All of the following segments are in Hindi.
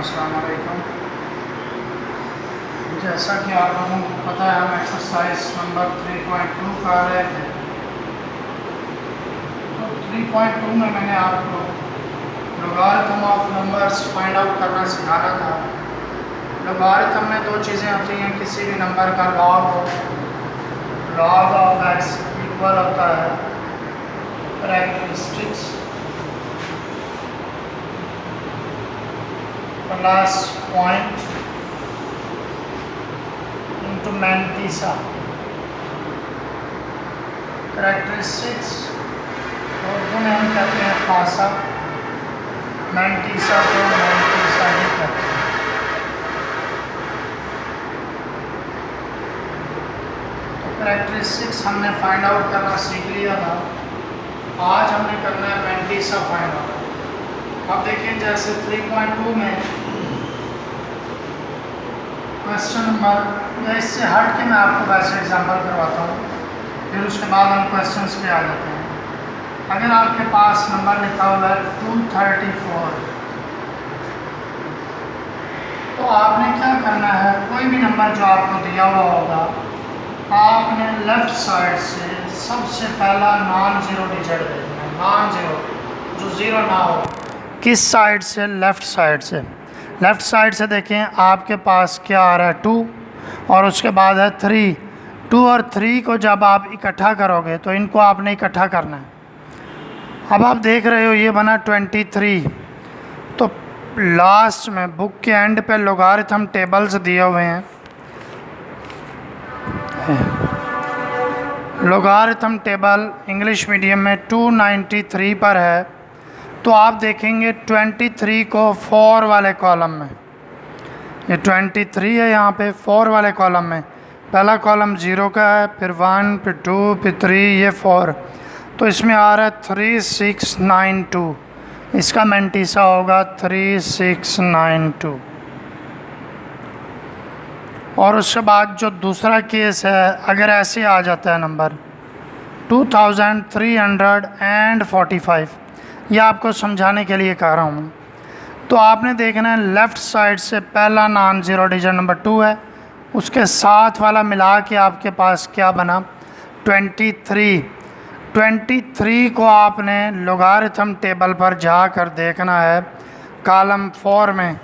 अस्सलाम वालेकुम। जैसा कि आप लोगों को पता है, हम एक्सरसाइज नंबर 3.2 कर रहे थे। तो 3.2 में मैंने आपको logarithm of numbers find out करना सिखाना था। लॉगरिथम में दो चीज़ें होती हैं, किसी भी नंबर का लॉग हो, लॉग ऑफ एक्स इक्वल होता है characteristics plus point into mantissa. Characteristics Urdu में हम कहते हैं खासा, मैंटीसा को मैंटीसा ही कहते हैं। तो कैरेक्टरिस्टिक्स हमने फाइंड आउट करना सीख लिया था। आज हमने करना है मैंटीसा फाइंड आउट। अब देखिए, जैसे 3.2 में क्वेश्चन नंबर, या इससे हट के मैं आपको वैसे एग्जांपल करवाता हूँ, फिर उसके बाद हम क्वेश्चंस पे आ जाते हैं। अगर आपके पास नंबर लिखा हुआ है 234, तो आपने क्या करना है, कोई भी नंबर जो आपको दिया हुआ होगा, आपने लेफ्ट साइड से सबसे पहला नॉन ज़ीरो डिजिट देखना है। नॉन ज़ीरो, जो ज़ीरो ना हो। किस साइड से? लेफ़्ट साइड से। लेफ़्ट साइड से देखें, आपके पास क्या आ रहा है? 2, और उसके बाद है 3। 2 और 3 को जब आप इकट्ठा करोगे तो इनको आपने इकट्ठा करना है। अब आप देख रहे हो ये बना 23। तो लास्ट में बुक के एंड पे लॉगरिथम टेबल्स दिए हुए हैं। लॉगरिथम टेबल इंग्लिश मीडियम में 293 पर है। तो आप देखेंगे 23 को 4 वाले कॉलम में, ये 23 है यहाँ पे 4 वाले कॉलम में। पहला कॉलम 0 का है, फिर 1, फिर 2, फिर 3, ये 4। तो इसमें आ रहा है 3692। इसका मैंटीसा होगा 3692। और उसके बाद जो दूसरा केस है, अगर ऐसे आ जाता है नंबर 2345, यह आपको समझाने के लिए कह रहा हूँ मैं। तो आपने देखना है लेफ़्ट साइड से पहला नॉन ज़ीरो डिजिट नंबर 2 है, उसके साथ वाला मिला के आपके पास क्या बना? 23। 23 को आपने लॉगरिथम टेबल पर जाकर देखना है कॉलम 4 में।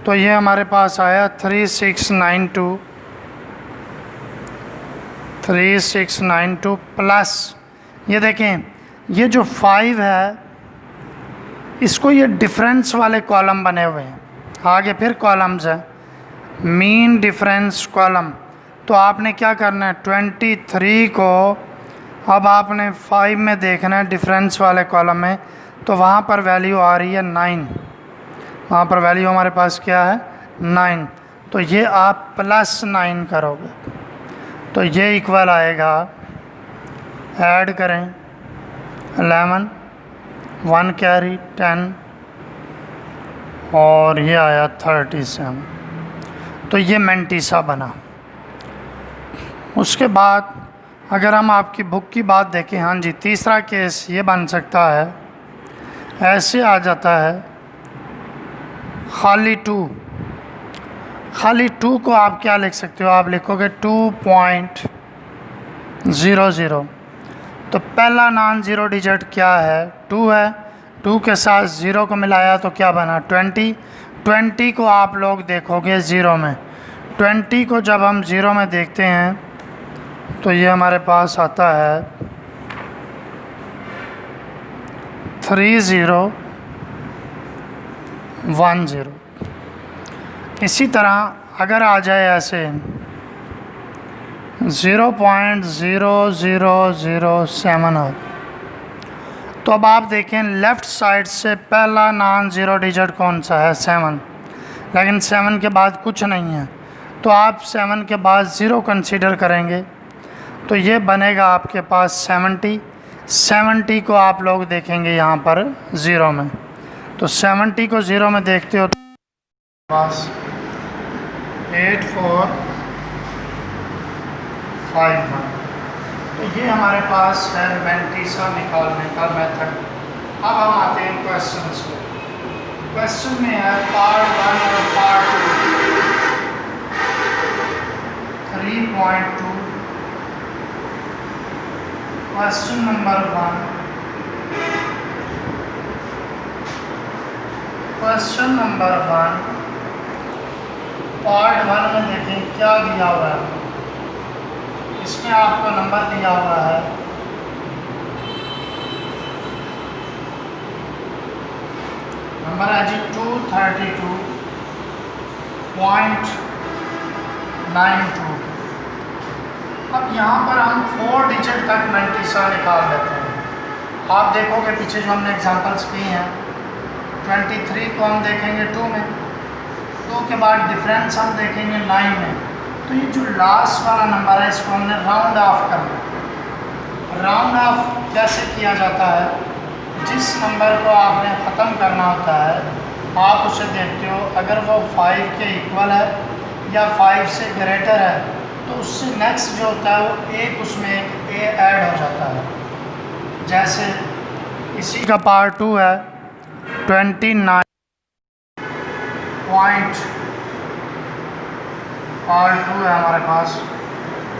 तो ये हमारे पास आया 3692 प्लस, ये देखें, ये जो 5 है, इसको ये डिफरेंस वाले कॉलम बने हुए हैं। आगे फिर कॉलम्स हैं, मीन डिफरेंस कॉलम। तो आपने क्या करना है, 23 को अब आपने 5 में देखना है डिफरेंस वाले कॉलम में। तो वहाँ पर वैल्यू आ रही है 9। वहाँ पर वैल्यू हमारे पास क्या है? 9। तो ये आप प्लस 9 करोगे तो ये इक्वल आएगा, ऐड करें 11, 1 कैरी 10, और ये आया 37। तो ये मैंटीसा बना। उसके बाद अगर हम आपकी बुक की बात देखें, हाँ जी, तीसरा केस ये बन सकता है, ऐसे आ जाता है खाली 2। खाली 2 को आप क्या लिख सकते हो? आप लिखोगे 2.00। तो पहला नॉन ज़ीरो डिजिट क्या है? 2 है। 2 के साथ 0 को मिलाया तो क्या बना? 20। 20 को आप लोग देखोगे 0 में। 20 को जब हम 0 में देखते हैं तो ये हमारे पास आता है 3010। इसी तरह अगर आ जाए ऐसे 0.0007, तो अब आप देखें लेफ़्ट साइड से पहला नॉन ज़ीरो डिजिट कौन सा है? 7। लेकिन 7 के बाद कुछ नहीं है, तो आप 7 के बाद 0 कंसीडर करेंगे तो ये बनेगा आपके पास 70। 70 को आप लोग देखेंगे यहाँ पर 0 में। तो 70 को 0 में देखते हो तो पास 8451। तो ये हमारे पास है मैंटीसा निकालने का मेथड। अब हम आते हैं क्वेश्चंस पे। क्वेश्चन में है पार्ट 1 और 2, question number 1। Question number 1 part 1 में देखें क्या दिया हुआ है। इसमें आपको नंबर दिया हुआ है नंबर है जी 232.92। अब यहाँ पर हम 4 डिजिट तक मैंटीसा निकाल लेते हैं। आप देखोगे पीछे जो हमने एग्जांपल्स की हैं, 23 को हम देखेंगे 2 में, 2 के बाद डिफरेंस हम देखेंगे 9 में। तो ये जो लास्ट वाला नंबर है इसको हमने राउंड ऑफ करना है। राउंड ऑफ कैसे किया जाता है? जिस नंबर को आपने ख़त्म करना होता है आप उसे देखते हो, अगर वो 5 के इक्वल है या 5 से ग्रेटर है तो उससे नेक्स्ट जो होता है वो एक उसमें एक ए ऐड हो जाता है। जैसे इसी का पार्ट 2 है 29 पॉइंट, पार्ट 2 है हमारे पास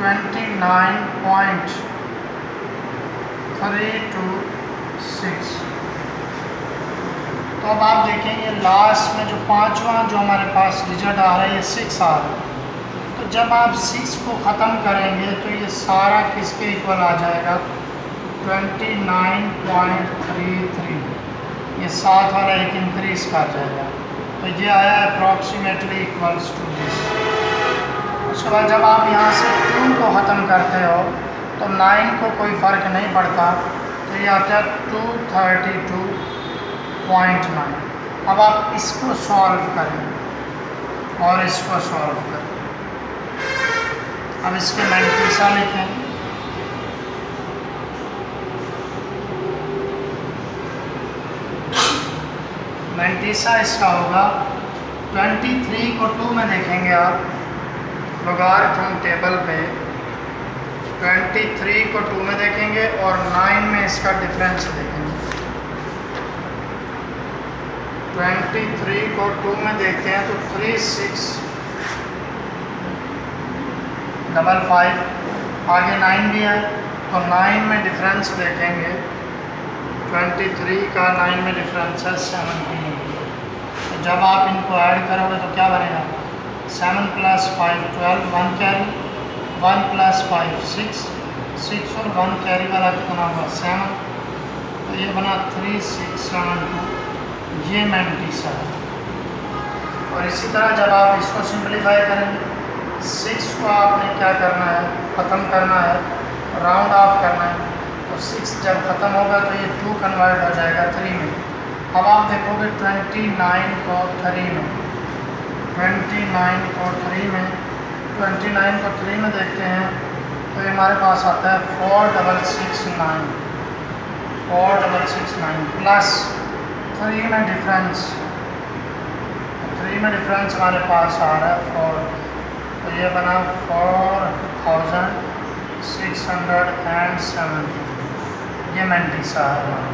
29.326। तो अब आप देखेंगे लास्ट में जो पांचवा जो हमारे पास डिजिट आ रहा है ये 6 आ रहा है। तो जब आप 6 को ख़त्म करेंगे तो ये सारा किसके इक्वल आ जाएगा? 29.33। ये 7 वाला एक इंक्रीज कर जाएगा। तो ये आया अप्रॉक्सीमेटली इक्वल्स टू दिस। उसके बाद जब आप यहाँ से 2 को ख़त्म करते हो तो 9 को कोई फ़र्क नहीं पड़ता, तो ये आता है 232.9। अब आप इसको सॉल्व करें और इसको सॉल्व करें। अब इसके मैंटीसा लिखें। मैंटीसा इसका होगा 23 को 2 में देखेंगे आप लोगारिथम टेबल पे, 23 को 2 में देखेंगे और 9 में इसका डिफरेंस देखेंगे। 23 को 2 में देखते हैं तो 3655, आगे 9 भी है तो 9 में डिफरेंस देखेंगे। 23 का 9 में डिफरेंस है 17। तो जब आप इनको ऐड करोगे तो क्या बनेगा? 7 + 5 12, 1 कैरी, 1 + 5 6, 6 और 1 कैरी वाला कितना होगा? 7। तो ये बना 3672। ये मैंटीसा है। और इसी तरह जब आप इसको सिंपलीफाई करेंगे, 6 को आपने क्या करना है? ख़त्म करना है, राउंड ऑफ करना है। तो 6 जब ख़त्म होगा तो ये 2 कन्वर्ट हो जाएगा 3 में। अब आप देखोगे 29 को 3 में, 29 को 3 में, 29 को 3 में देखते हैं तो ये हमारे पास आता है 4669, 4669 प्लस 3 में डिफरेंस, 3 में डिफरेंस हमारे पास आ रहा है 4। तो ये बना 4670। ये मैंटीसा है हमारा।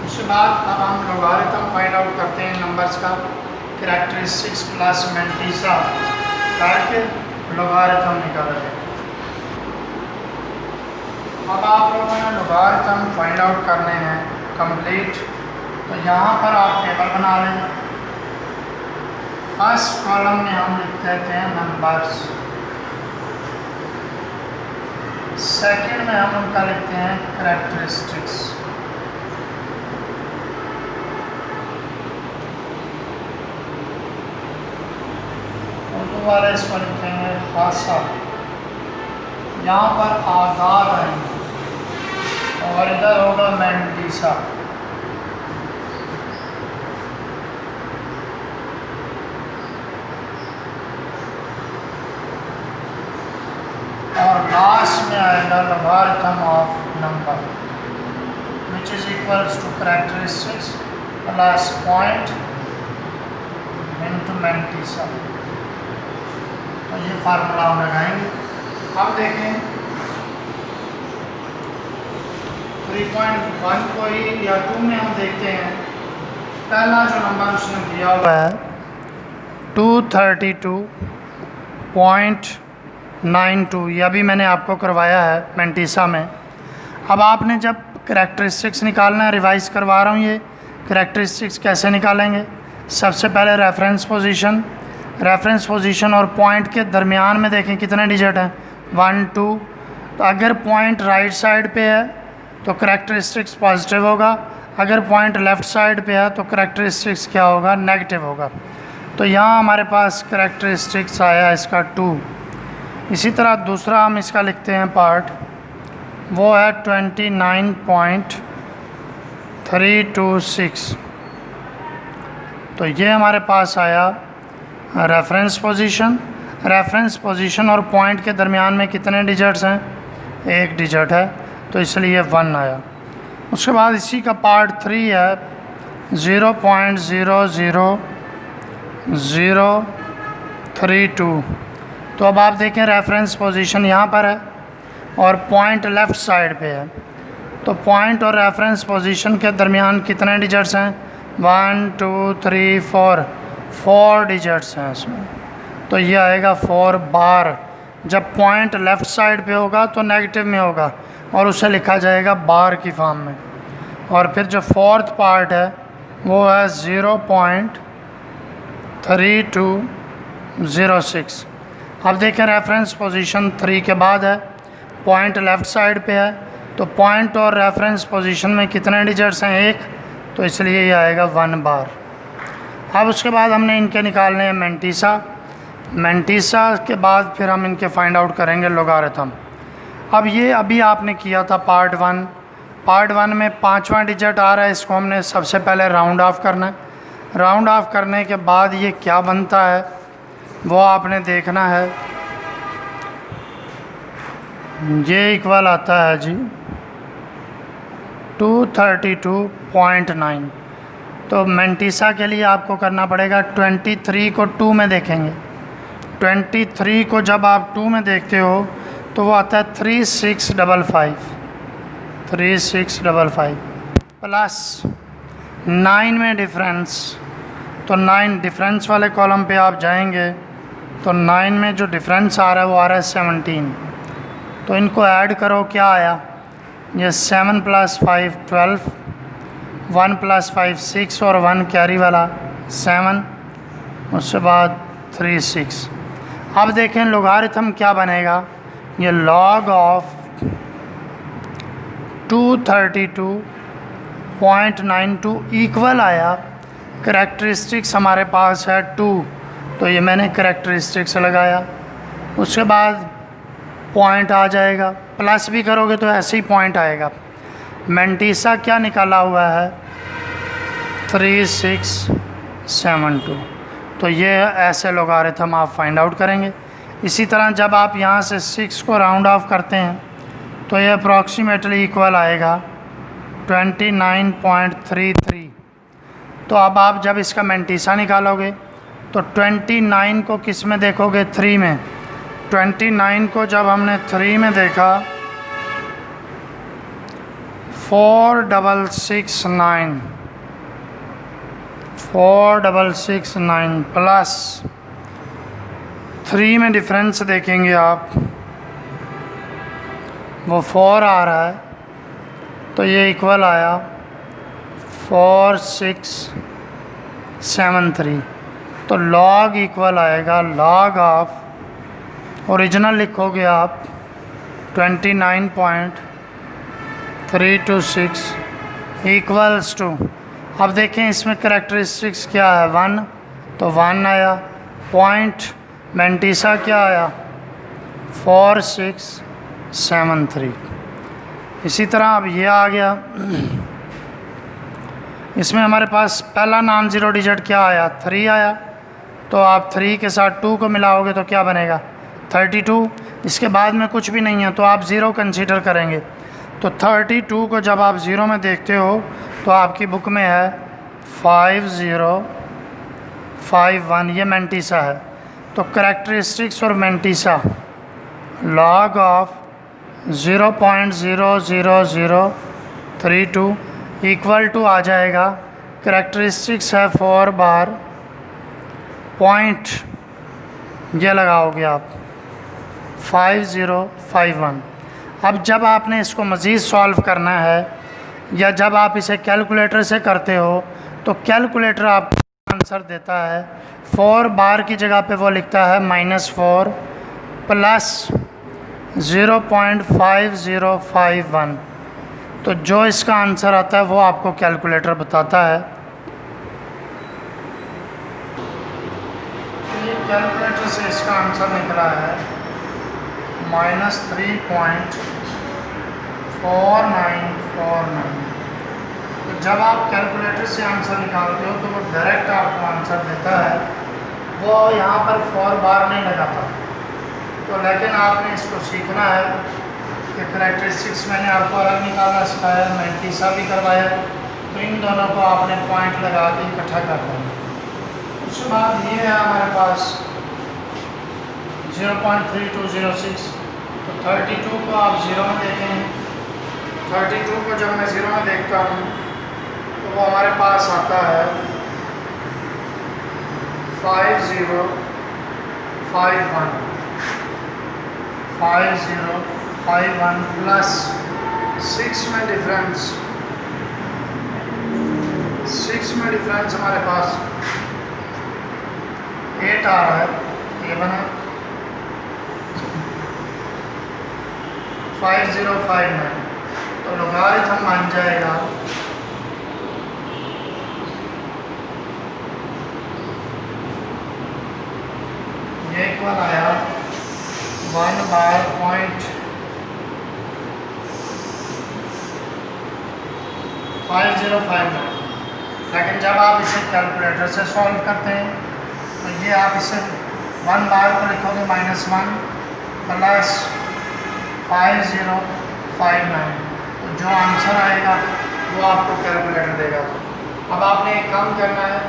उसके बाद अब हम लोगारिथम फाइंड आउट करते हैं नंबर्स का, कैरेक्टरिस्टिक्स प्लस मैंटीसा करके लोगारिथम निकालेंगे। अब आप लोगों ने लोगारिथम फाइंड आउट करने हैं कंप्लीट, तो यहाँ पर आप टेबल बना लें। फर्स्ट कॉलम में हम लिख देते हैं नंबर्स, सेकंड में हम उनका लिखते हैं कैरेक्टरिस्टिक्स, उर्दू वाले इसको लिखेंगे खासा। यहाँ पर आदाद आएंगे और इधर होगा मैंटीसा। और लास्ट में आएगा logarithm of number which is equals to characteristics plus point into mantissa. तो ये फार्मूला हम लगाएंगे। अब देखें 3.1 को ही या 2 में हम देखते हैं। पहला जो नंबर उसने दिया हुआ है 232.92 9.2, यह भी मैंने आपको करवाया है मेंटीसा में। अब आपने जब करैक्टरिस्टिक्स निकालना है, रिवाइज करवा रहा हूँ, ये करैक्टरिस्टिक्स कैसे निकालेंगे। सबसे पहले रेफरेंस पोजीशन और पॉइंट के दरमियान में देखें कितने डिजिट हैं, 1 2। तो अगर पॉइंट राइट साइड पे है तो करैक्टरिस्टिक्स पॉजिटिव होगा, अगर पॉइंट लेफ़्ट साइड पे है तो करैक्टरिस्टिक्स क्या होगा, नेगेटिव होगा। तो यहाँ हमारे पास करैक्टरिस्टिक्स आया इसका 2। इसी तरह दूसरा हम इसका लिखते हैं पार्ट, वो है 29.326। तो ये हमारे पास आया रेफरेंस पोजीशन और पॉइंट के दरमियान में कितने डिजिट्स हैं, 1 डिजिट है, तो इसलिए 1 आया। उसके बाद इसी का पार्ट 3 है 0.00032। तो अब आप देखें रेफरेंस पोजीशन यहाँ पर है और पॉइंट लेफ़्ट साइड पे है, तो पॉइंट और रेफरेंस पोजीशन के दरमियान कितने डिजिट्स हैं, 1 2 3 4 डिजिट्स हैं इसमें। तो ये आएगा 4 बार। जब पॉइंट लेफ़्ट साइड पे होगा तो नेगेटिव में होगा और उसे लिखा जाएगा बार की फॉर्म में। और फिर जो फोर्थ पार्ट है वो है 0.3206। अब देखें रेफरेंस पोजीशन 3 के बाद है, पॉइंट लेफ़्ट साइड पे है, तो पॉइंट और रेफरेंस पोजीशन में कितने डिजिट्स हैं, 1, तो इसलिए ये आएगा 1 बार। अब उसके बाद हमने इनके निकालने हैं मेंटीसा के बाद फिर हम इनके फाइंड आउट करेंगे लोगारिथम। अब ये अभी आपने किया था पार्ट 1 में 5वां डिजिट आ रहा है, इसको हमने सबसे पहले राउंड ऑफ करना है। राउंड ऑफ करने के बाद ये क्या बनता है वो आपने देखना है। ये इक्वल आता है जी 232.9। तो मेंटीसा के लिए आपको करना पड़ेगा 23 को 2 में देखेंगे। 23 को जब आप 2 में देखते हो तो वो आता है 3655 प्लस 9 में डिफरेंस। तो 9 डिफरेंस वाले कॉलम पे आप जाएंगे तो 9 में जो डिफरेंस आ रहा है वो आ रहा है 17। तो इनको ऐड करो, क्या आया, ये 7 + 5 12, 1 + 5 6 और 1 कैरी वाला 7, उसके बाद 3 6। अब देखें लोगारिथम क्या बनेगा, ये लॉग ऑफ 232.92 इक्वल आया। करैक्टरिस्टिक्स हमारे पास है 2, तो ये मैंने करैक्टरिस्टिक्स लगाया। उसके बाद पॉइंट आ जाएगा, प्लस भी करोगे तो ऐसे ही पॉइंट आएगा। मेंटीसा क्या निकाला हुआ है, 3672। तो ये ऐसे लोगारिथम आप फाइंड आउट करेंगे। इसी तरह जब आप यहाँ से 6 को राउंड ऑफ करते हैं तो ये अप्रॉक्सीमेटली इक्वल आएगा 29.33। तो अब आप जब इसका मेंटीसा निकालोगे तो 29 को किस में देखोगे, 3 में। 29 को जब हमने 3 में देखा 4669 प्लस 3 में डिफरेंस देखेंगे आप, वो 4 आ रहा है, तो ये इक्वल आया 4673। तो लॉग इक्वल आएगा लॉग ऑफ, ओरिजिनल लिखोगे आप 29.326 इक्वल्स टू, अब देखें इसमें करैक्टरिस्टिक्स क्या है, 1, तो 1 आया। पॉइंट मेंटीसा क्या आया, 4673। इसी तरह अब ये आ गया, इसमें हमारे पास पहला नॉन ज़ीरो डिजिट क्या आया, 3 आया। तो आप 3 के साथ 2 को मिलाओगे तो क्या बनेगा, 32। इसके बाद में कुछ भी नहीं है तो आप ज़ीरो कंसीडर करेंगे। तो 32 को जब आप ज़ीरो में देखते हो तो आपकी बुक में है 5051, ये मेंटीसा है। तो करैक्टरिस्टिक्स और mantissa log of 0.00032 equal to आ जाएगा, करैक्टरिस्टिक्स है 4 बार, पॉइंट ये लगाओगे आप 5051। अब जब आपने इसको मज़ीद सॉल्व करना है या जब आप इसे कैलकुलेटर से करते हो तो कैलकुलेटर आपको आंसर देता है 4 बार की जगह पे वो लिखता है -4 प्लस 0.5051। तो जो इसका आंसर आता है वो आपको कैलकुलेटर बताता है। ये कैलकुलेटर से इसका आंसर निकला है -3.4949। तो जब आप कैलकुलेटर से आंसर निकालते हो तो वो डायरेक्ट आपको आंसर देता है, वो यहाँ पर 4 बार नहीं लगाता। तो लेकिन आपने इसको सीखना है कि करेक्टरिस्टिक्स मैंने आपको अलग निकालना सिखाया, मैंटीसा भी करवाया, तो इन दोनों को आपने पॉइंट लगा के इकट्ठा करना है। उसके बाद ये है हमारे पास 0.3206। तो 32 को आप ज़ीरो में देखें, 32 को जब मैं ज़ीरो में देखता हूँ तो वो हमारे पास आता है 5051 प्लस 6 में डिफरेंस हमारे पास 8 आ रहा है। ये बना 5059। तो लोगारिथम बन जाएगा ये इक्वल आया 1/5059। लेकिन जब आप इसे कैलकुलेटर से सॉल्व करते हैं तो ये आप इसे 1 बार को लिखोगे -1 प्लस 5059। तो जो आंसर आएगा वो आपको कैलकुलेटर देगा। अब आपने एक काम करना है,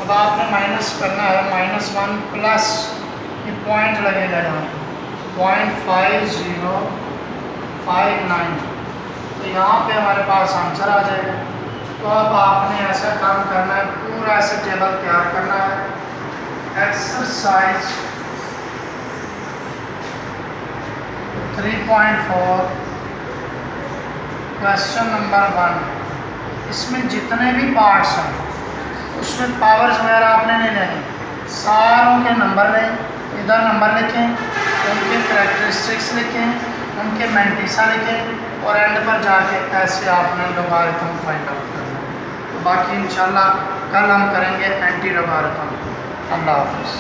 अब आपने माइनस करना है -1 प्लस ये पॉइंट लगेगा यहाँ 0.5059। तो यहाँ पे हमारे पास आंसर आ जाएगा। तो अब आपने ऐसा काम करना है, पूरा ऐसे टेबल तैयार करना है। एक्सरसाइज 3.4 क्वेश्चन नंबर 1, इसमें जितने भी पार्ट्स हैं उसमें पावर्स वगैरह आपने नहीं लेने, सारों के नंबर लें, इधर नंबर लिखें, उनके करैक्टरिस्टिक्स लिखें, उनके मैंटीसा लिखें और एंड पर जाके ऐसे आपने लोगारिथम फाइंड आउट करना है। तो बाकी इंशाल्लाह कल हम करेंगे एंटी लोगारिथम। अल्लाह हाफ़िज़।